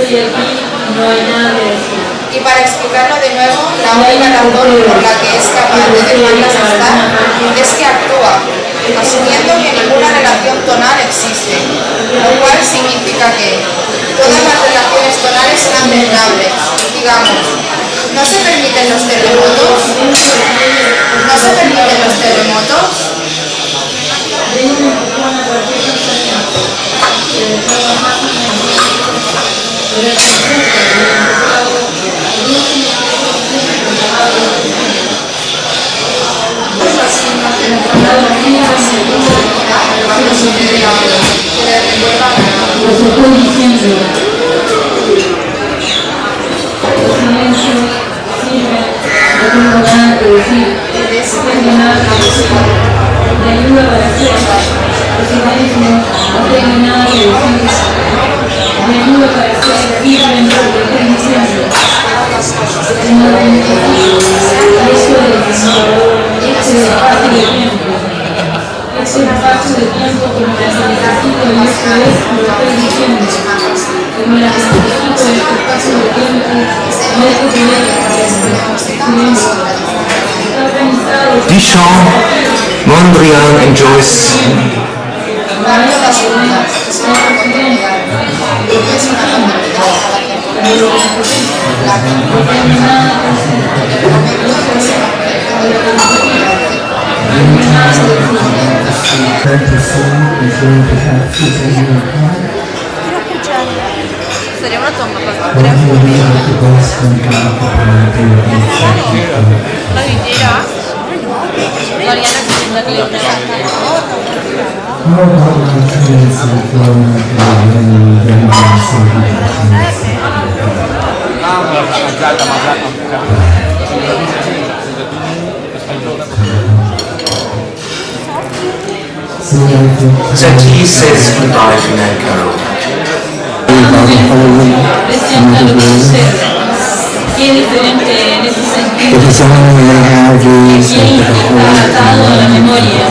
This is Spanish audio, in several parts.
estoy aquí, no hay nada que decir. Y para explicarlo de nuevo, la única razón por la que es capaz de dejarlas estar es que actúa, asumiendo que ninguna relación tonal existe, lo cual significa que todas las relaciones tonales son aceptables. Digamos, ¿no se permiten los terremotos? ¿No se permiten los terremotos? Lo estoy diciendo. El silencio sirve, no tengo nada que decir, no tengo nada que decir. Me ayuda para hacer el silencio, no tengo nada que decir. Me ayuda para hacer firme lo que estoy diciendo. Eso es parte del tiempo. Es un espacio de tiempo como la necesito y eso es lo que estoy diciendo. Como la necesito este espacio de tiempo, no es que Duchamp, Mondrian and Joyce. Sería una toma para Satie says goodbye to Ned Carroll. Qué diferente en ese sentido. Atado a la memoria.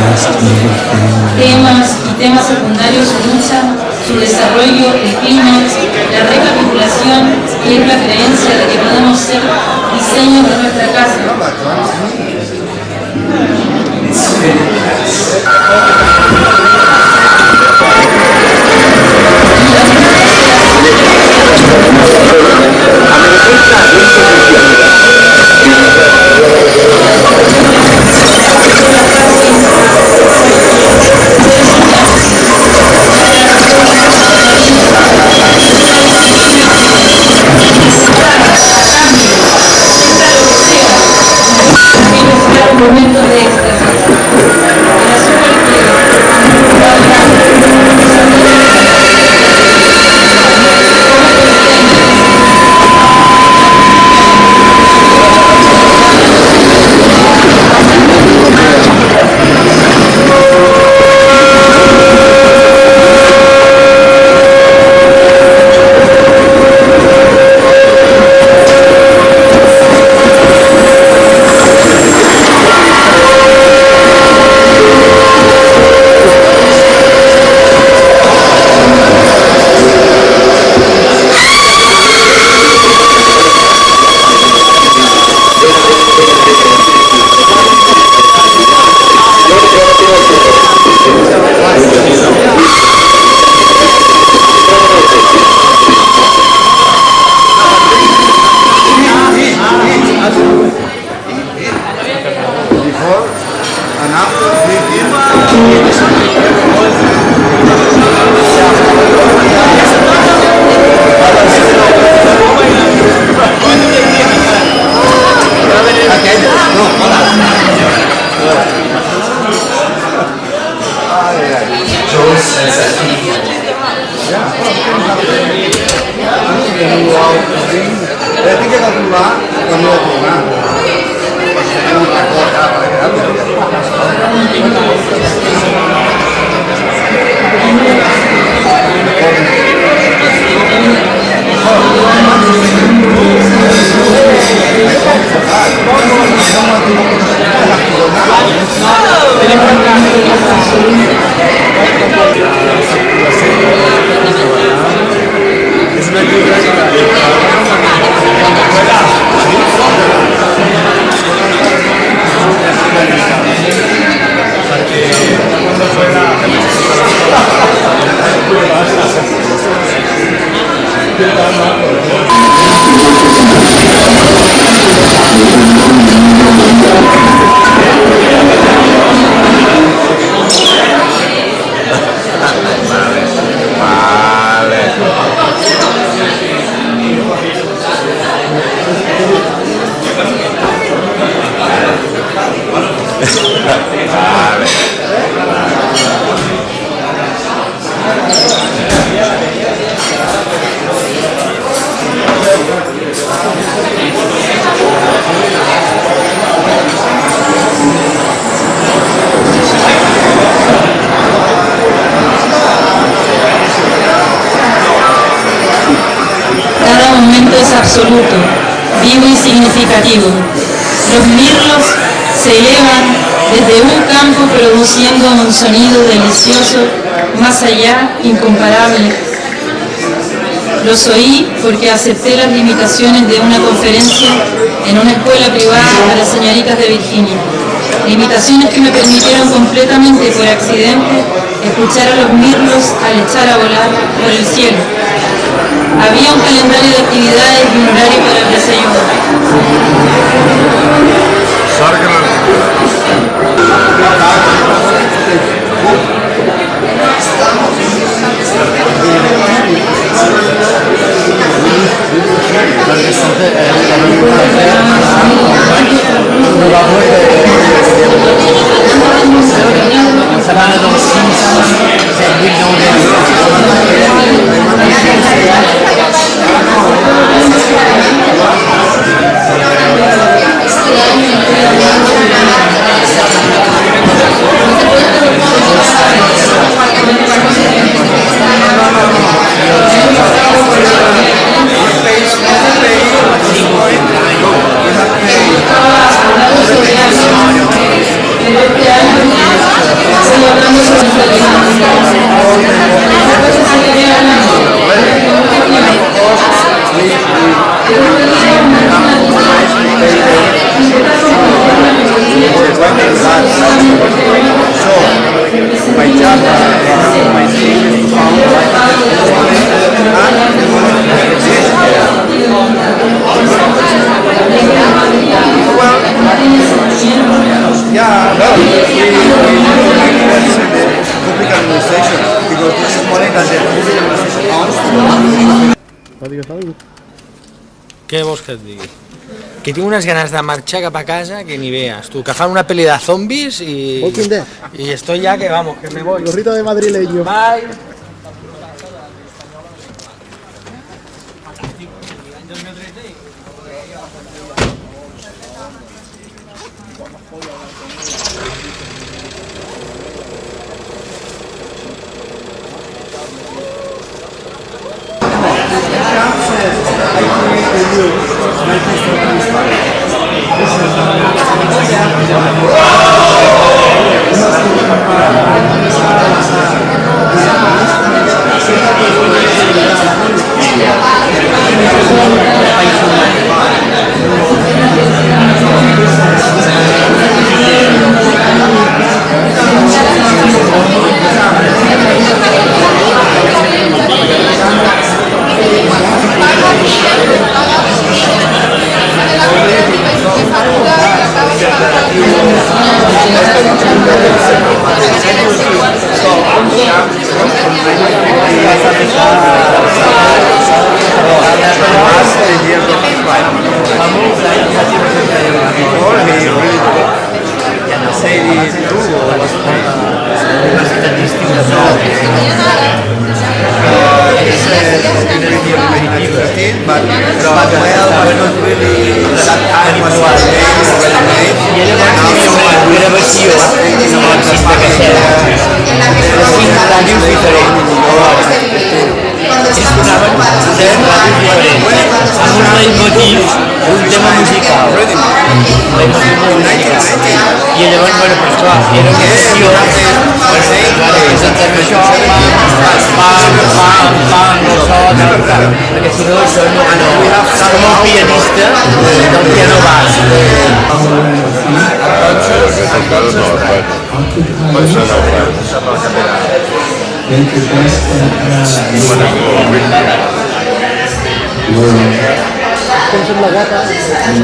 Temas secundarios usan su desarrollo, el clímax, la recapitulación y es la creencia de que podemos ser diseños de nuestra casa. Cada momento es absoluto, vivo y significativo. Los mirlos se elevan desde un campo produciendo un sonido delicioso, más allá, incomparable. Los oí porque acepté las limitaciones de una conferencia en una escuela privada para señoritas de Virginia. Limitaciones que me permitieron completamente por accidente escuchar a los mirlos al echar a volar por el cielo. Había un calendario de actividades y un horario para el desayuno. Què vols que et digui? Que tinc unes ganes de marxar cap a casa que ni veas, tu, que fan una peli de zombis y estoy ya que vamos, que me voy. Gorrito de madrileño. Bye. I llavors, bueno, per això era una sessió perquè si no això no, com un pianista del piano bas. Com sembla guapa. Ara,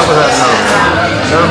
pues, no.